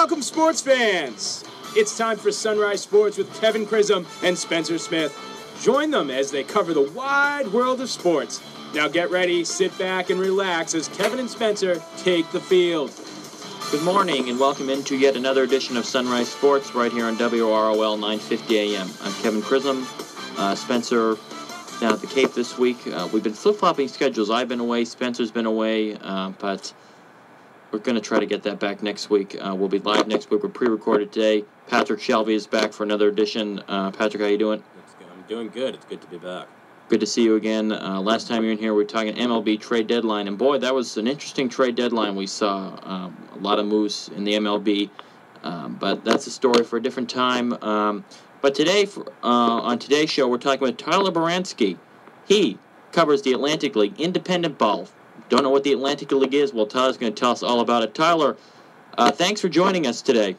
Welcome, sports fans! It's time for Sunrise Sports with Kevin Chrisom and Spencer Smith. Join them as they cover the wide world of sports. Now get ready, sit back, and relax as Kevin and Spencer take the field. Good morning and welcome into yet another edition of Sunrise Sports right here on WROL 950 AM. I'm Kevin Chrisom. Spencer down at the Cape this week. We've been flip-flopping schedules. I've been away, Spencer's been away, but we're going to try to get that back next week. We'll be live next week. We're pre-recorded today. Patrick Shelby is back for another edition. Patrick, how you doing? I'm doing good. It's good to be back. Good to see you again. Last time you were in here, we were talking MLB trade deadline, and boy, that was an interesting trade deadline we saw. A lot of moves in the MLB, but that's a story for a different time. But today, on today's show, we're talking with Tyler Boronski. He covers the Atlantic League, independent ball. Don't know what the Atlantic League is? Well, Tyler's going to tell us all about it. Tyler, thanks for joining us today.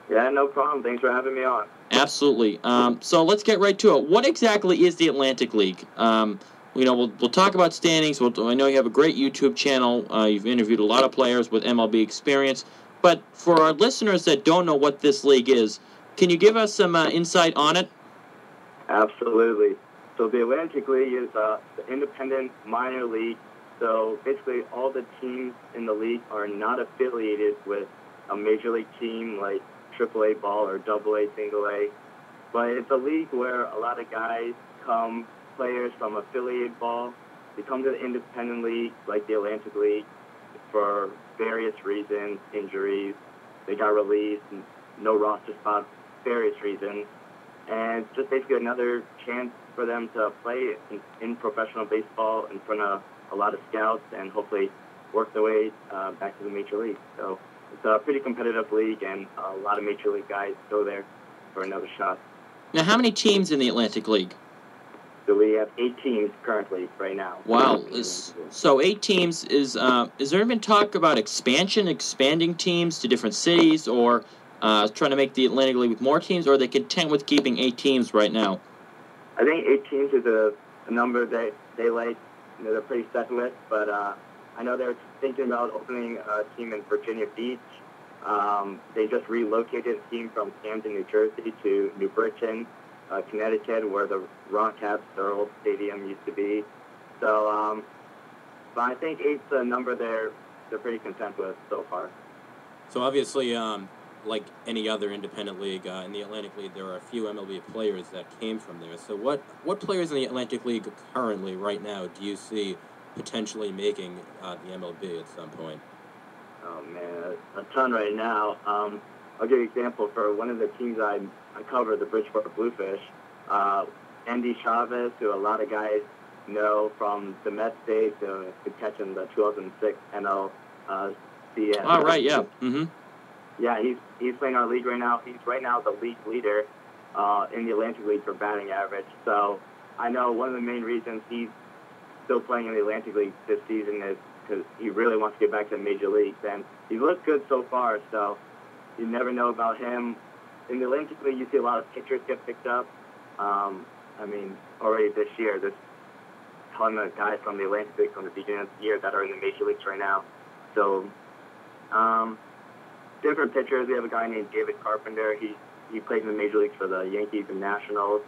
Yeah, no problem. Thanks for having me on. Absolutely. So let's get right to it. What exactly is the Atlantic League? We'll talk about standings. I know you have a great YouTube channel. You've interviewed a lot of players with MLB experience. But for our listeners that don't know what this league is, can you give us some insight on it? Absolutely. So the Atlantic League is the independent minor league. So basically all the teams in the league are not affiliated with a major league team like AAA ball or AA, single A. But it's a league where a lot of guys players from affiliate ball, they come to the independent league like the Atlantic League for various reasons, injuries, they got released, no roster spots, various reasons. And it's just basically another chance for them to play in professional baseball in front of a lot of scouts and hopefully work their way back to the major league. So it's a pretty competitive league, and a lot of major league guys go there for another shot. Now, how many teams in the Atlantic League? So we have 8 teams currently right now. Wow. So 8 teams. Is there been talk about expanding teams to different cities, or trying to make the Atlantic League with more teams, or are they content with keeping 8 teams right now? I think 8 teams is a number that they like. They're pretty set with, but I know they're thinking about opening a team in Virginia Beach. They just relocated a team from Camden, New Jersey to New Britain, Connecticut, where the Rockcaps, their old stadium, used to be. So, but I think 8's a number they're pretty content with so far. So obviously, like any other independent league, in the Atlantic League, there are a few MLB players that came from there. So what players in the Atlantic League currently, right now, do you see potentially making the MLB at some point? Oh, man, a ton right now. I'll give you an example. For one of the teams I cover, the Bridgeport Bluefish, Endy Chavez, who a lot of guys know from the Mets days, to catch in the 2006 NLCS. Oh, right, yeah. Mm-hmm. Yeah, he's playing our league right now. He's right now the league leader in the Atlantic League for batting average. So I know one of the main reasons he's still playing in the Atlantic League this season is because he really wants to get back to the major leagues. And he's looked good so far, so you never know about him. In the Atlantic League, you see a lot of pitchers get picked up. Already this year, there's a ton of guys from the Atlantic League from the beginning of the year that are in the major leagues right now. So, different pitchers. We have a guy named David Carpenter. He played in the major leagues for the Yankees and Nationals.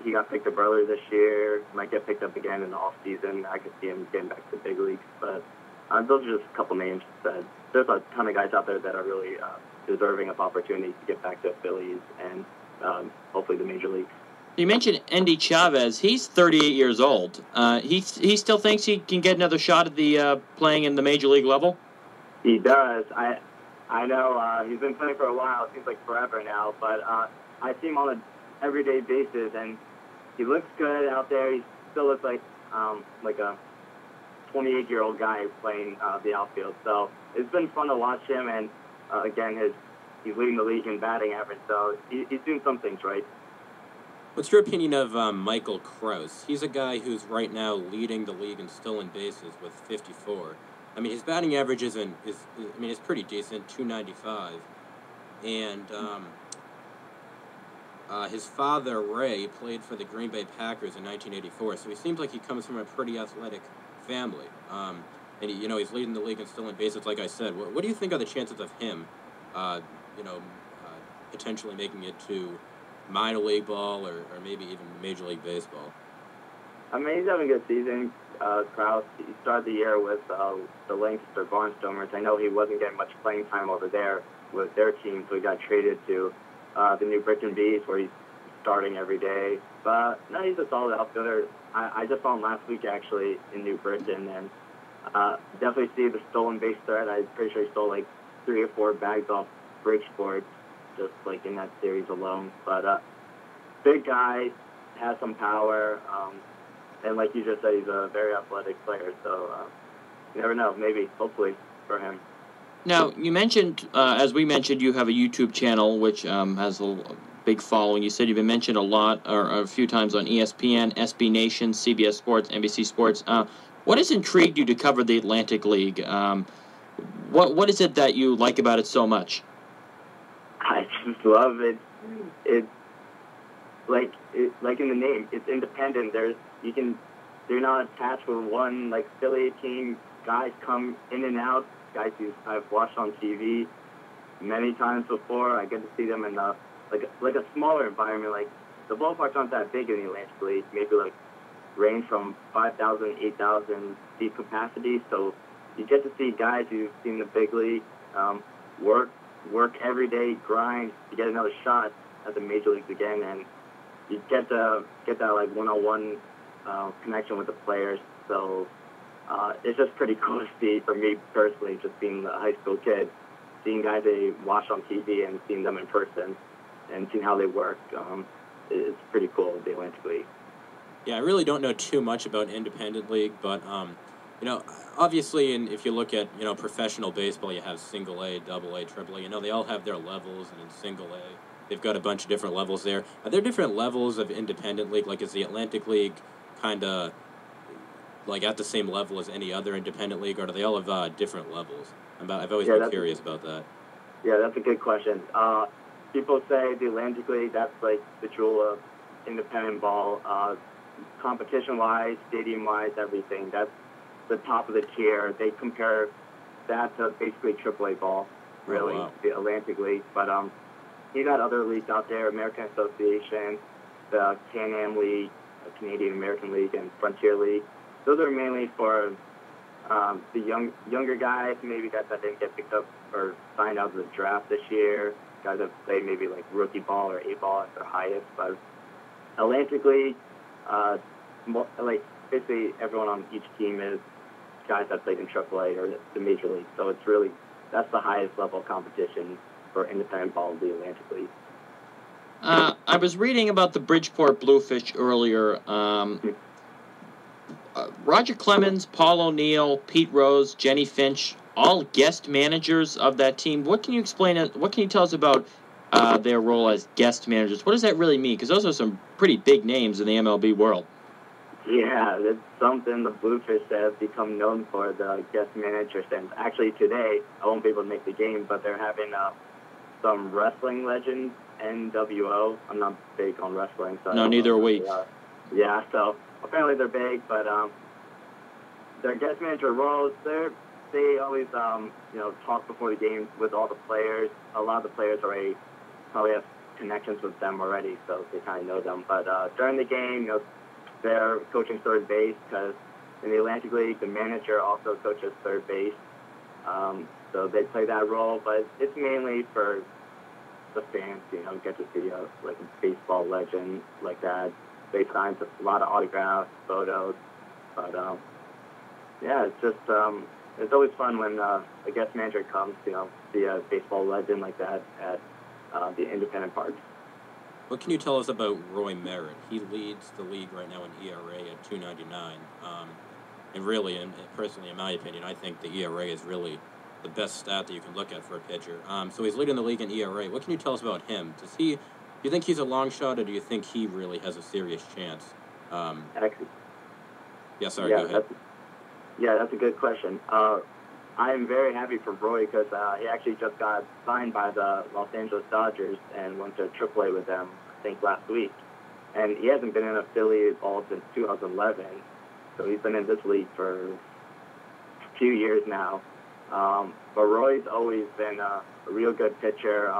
He got picked up earlier this year. Might get picked up again in the off season. I could see him getting back to the big leagues. But those are just a couple names. There's a ton of guys out there that are really deserving of opportunities to get back to Phillies and hopefully the major leagues. You mentioned Endy Chavez. He's 38 years old. He still thinks he can get another shot at the playing in the major league level? He does. I know he's been playing for a while. It seems like forever now. But I see him on an everyday basis, and he looks good out there. He still looks like a 28-year-old guy playing the outfield. So it's been fun to watch him, and again, he's leading the league in batting average. So he's doing some things right. What's your opinion of Michael Krause? He's a guy who's right now leading the league in stolen bases with 54. I mean, his batting average is pretty decent, 295. And his father, Ray, played for the Green Bay Packers in 1984, so he seems like he comes from a pretty athletic family. And he's leading the league in stolen bases, like I said. What do you think are the chances of him you know, potentially making it to minor league ball or maybe even Major League Baseball? I mean, he's having a good season. Krause, he started the year with the Lancaster Barnstormers. I know he wasn't getting much playing time over there with their team, so he got traded to the New Britain Bees, where he's starting every day. But no, he's a solid outfielder. I just saw him last week, actually, in New Britain, and definitely see the stolen base threat. I'm pretty sure he stole like 3 or 4 bags off Bridgeport, just like in that series alone. But big guy, has some power, and like you just said, he's a very athletic player. So you never know, maybe, hopefully, for him. Now, you mentioned, as we mentioned, you have a YouTube channel which has a big following. You said you've been mentioned a lot, or a few times on ESPN, SB Nation, CBS Sports, NBC Sports. What has intrigued you to cover the Atlantic League? What is it that you like about it so much? I just love it. It's like in the name, it's independent. They're not attached with one like affiliate team. Guys come in and out. Guys who I've watched on TV many times before. I get to see them in like a smaller environment. Like the ballparks aren't that big in the Atlantic League. Maybe like range from 5,000, 8,000 seat capacity. So you get to see guys who've seen the big league work every day, grind to get another shot at the major leagues again, and you get that like one-on-one connection with the players. So it's just pretty cool to see for me personally, just being a high school kid, seeing guys they watch on TV and seeing them in person and seeing how they work. It's pretty cool, the Atlantic League. Yeah, I really don't know too much about independent league, but you know, obviously, and if you look at, you know, professional baseball, you have single A, double A, triple A. You know, they all have their levels, and in single A, they've got a bunch of different levels there. Are there different levels of independent league? Like, is the Atlantic League kind of like at the same level as any other independent league, or do they all have different levels? I've always been curious about that. Yeah, that's a good question. People say the Atlantic League, that's like the jewel of independent ball. Competition-wise, stadium-wise, everything. That's the top of the tier. They compare that to basically AAA ball, really, the Atlantic League. But you got other leagues out there, American Association, the Can-Am League, the Canadian American League, and Frontier League. Those are mainly for the younger guys, maybe guys that didn't get picked up or signed out of the draft this year, guys that play maybe like rookie ball or A-ball at their highest. But Atlantic League, like basically everyone on each team is guys that played in AAA or the Major League. So it's really, that's the highest level of competition for independent ball in the Atlantic League. I was reading about the Bridgeport Bluefish earlier. Roger Clemens, Paul O'Neill, Pete Rose, Jenny Finch, all guest managers of that team. What can you explain? What can you tell us about their role as guest managers? What does that really mean? Because those are some pretty big names in the MLB world. Yeah, it's something the Bluefish have become known for, the guest managers. And actually today, I won't be able to make the game, but they're having some wrestling legends, NWO. I'm not big on wrestling. So no, neither are we. Yeah, so apparently they're big, but their guest manager roles, they always talk before the game with all the players. A lot of the players already probably have connections with them already, so they kind of know them. But during the game, they're coaching third base, because in the Atlantic League, the manager also coaches third base. So they play that role, but it's mainly for the fans, get to see like a baseball legend like that. They signed a lot of autographs, photos, but yeah, it's just it's always fun when a guest manager comes, see a baseball legend like that at the independent parks. What can you tell us about Roy Merritt? He leads the league right now in ERA at 2.99, and really, and personally, in my opinion, I think the ERA is really the best stat that you can look at for a pitcher. So he's leading the league in ERA. What can you tell us about him? Do you think he's a long shot, or do you think he really has a serious chance? Actually, go ahead. That's a good question. I'm very happy for Roy, because he actually just got signed by the Los Angeles Dodgers and went to AAA with them, I think, last week. And he hasn't been in affiliate ball since 2011, so he's been in this league for a few years now. But Roy's always been a real good pitcher.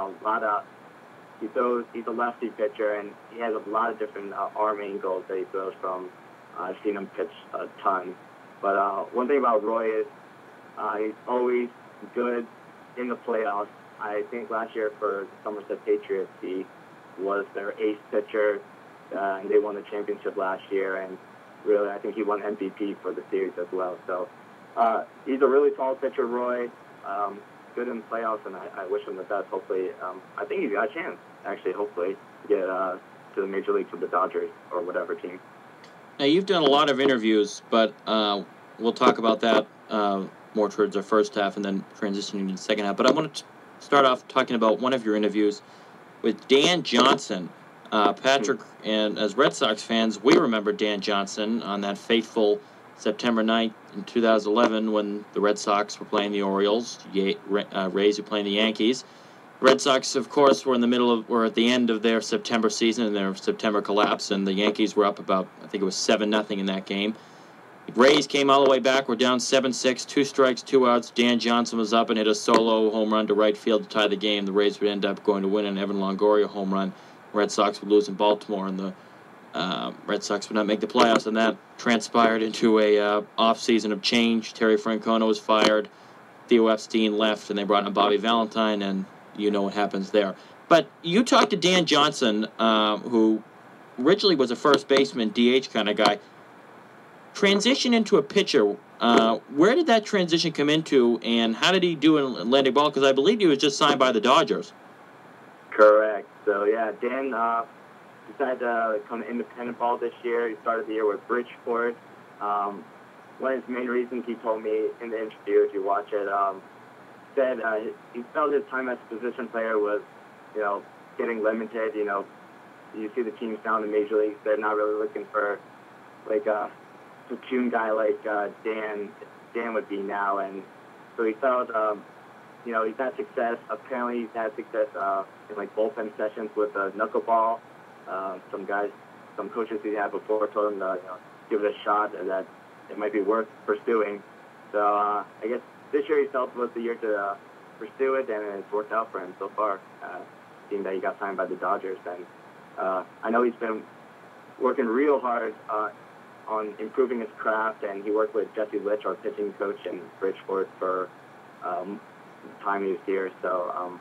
He's a lefty pitcher, and he has a lot of different arm angles that he throws from. I've seen him pitch a ton. But one thing about Roy is he's always good in the playoffs. I think last year for the Somerset Patriots, he was their ace pitcher, and they won the championship last year. And really, I think he won MVP for the series as well. So he's a really solid pitcher, Roy. Good in the playoffs, and I wish him the best. Hopefully, I think he's got a chance, actually, hopefully, to get to the major leagues with the Dodgers or whatever team. Now, you've done a lot of interviews, but we'll talk about that more towards our first half and then transitioning into the second half. But I want to start off talking about one of your interviews with Dan Johnson. Patrick, and as Red Sox fans, we remember Dan Johnson on that fateful September 9th in 2011 when the Red Sox were playing the Orioles, Rays were playing the Yankees. Red Sox, of course, were at the end of their September season and their September collapse, and the Yankees were up about, I think it was 7-0 in that game. The Rays came all the way back, were down 7-6, 2 strikes, 2 outs. Dan Johnson was up and hit a solo home run to right field to tie the game. The Rays would end up going to win an Evan Longoria home run. Red Sox would lose in Baltimore, and the Red Sox would not make the playoffs, and that transpired into a off-season of change. Terry Francona was fired, Theo Epstein left, and they brought in Bobby Valentine, and you know what happens there. But you talked to Dan Johnson, who originally was a first baseman, DH kind of guy, transition into a pitcher. Where did that transition come into, and how did he do in Atlantic Ball? Because I believe he was just signed by the Dodgers. Correct. So, yeah, Dan decided to come to independent ball this year. He started the year with Bridgeport. One of his main reasons he told me in the interview, if you watch it, said he felt his time as a position player was, getting limited. You see the teams down in the major leagues, they're not really looking for, like, a platoon guy like Dan would be now. And so he felt, he's had success. Apparently he's had success in, like, bullpen sessions with Knuckleball. Some coaches he had before told him to give it a shot and that it might be worth pursuing. So I guess this year he felt it was the year to pursue it, and it's worked out for him so far, seeing that he got signed by the Dodgers. And I know he's been working real hard on improving his craft, and he worked with Jesse Litch, our pitching coach in Bridgeport, for the time he was here. So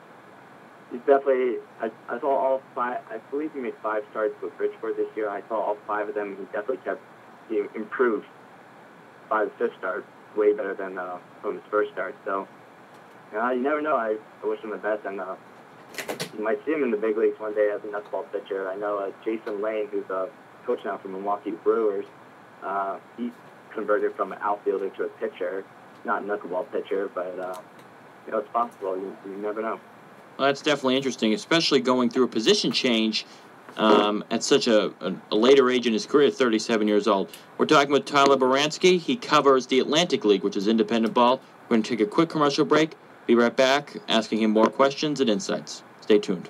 he's definitely, I saw all 5, I believe he made 5 starts with Bridgeport this year. I saw all 5 of them. He improved by the 5th start, way better than from his first start. So, you never know. I wish him the best, and you might see him in the big leagues one day as a knuckleball pitcher. I know Jason Lane, who's a coach now for Milwaukee Brewers, he converted from an outfielder to a pitcher, not a knuckleball pitcher, but it's possible. You never know. Well, that's definitely interesting, especially going through a position change at such a later age in his career, 37 years old. We're talking with Tyler Boronski. He covers the Atlantic League, which is independent ball. We're going to take a quick commercial break. Be right back, asking him more questions and insights. Stay tuned.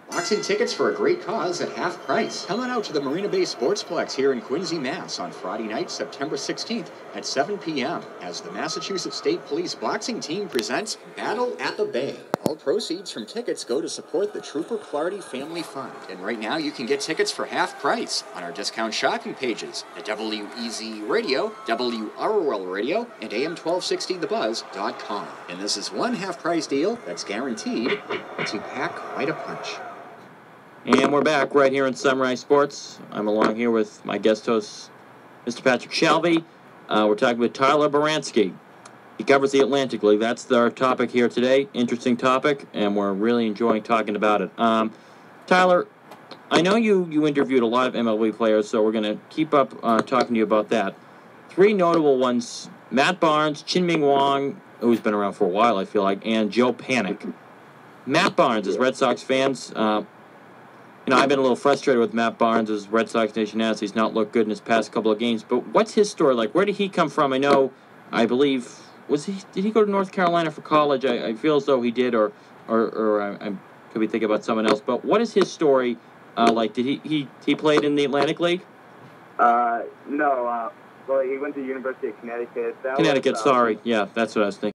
Boxing tickets for a great cause at half price. Come on out to the Marina Bay Sportsplex here in Quincy, Mass. on Friday night, September 16th at 7 p.m. as the Massachusetts State Police boxing team presents Battle at the Bay. All proceeds from tickets go to support the Trooper Clardy Family Fund. And right now you can get tickets for half price on our discount shopping pages at WEZ Radio, WROL Radio, and AM1260thebuzz.com. And this is one half price deal that's guaranteed to pack quite a punch. And we're back right here in Samurai Sports. I'm along here with my guest host, Mr. Patrick Shelby. We're talking with Tyler Boronski. He covers the Atlantic League. That's our topic here today. Interesting topic, and we're really enjoying talking about it. Tyler, I know you interviewed a lot of MLB players, so we're going to keep up talking to you about that. 3 notable ones, Matt Barnes, Chin-Ming Wong, who's been around for a while, I feel like, and Joe Panik. Matt Barnes, as Red Sox fans, I've been a little frustrated with Matt Barnes, as Red Sox Nation has. He's not looked good in his past couple of games. But what's his story like? Where did he come from? I believe, did he go to North Carolina for college? I feel as though he did, or I could be thinking about someone else. But what is his story like? Did he played in the Atlantic League? No. Well, he went to the University of Connecticut. Connecticut, sorry. Yeah, that's what I was thinking.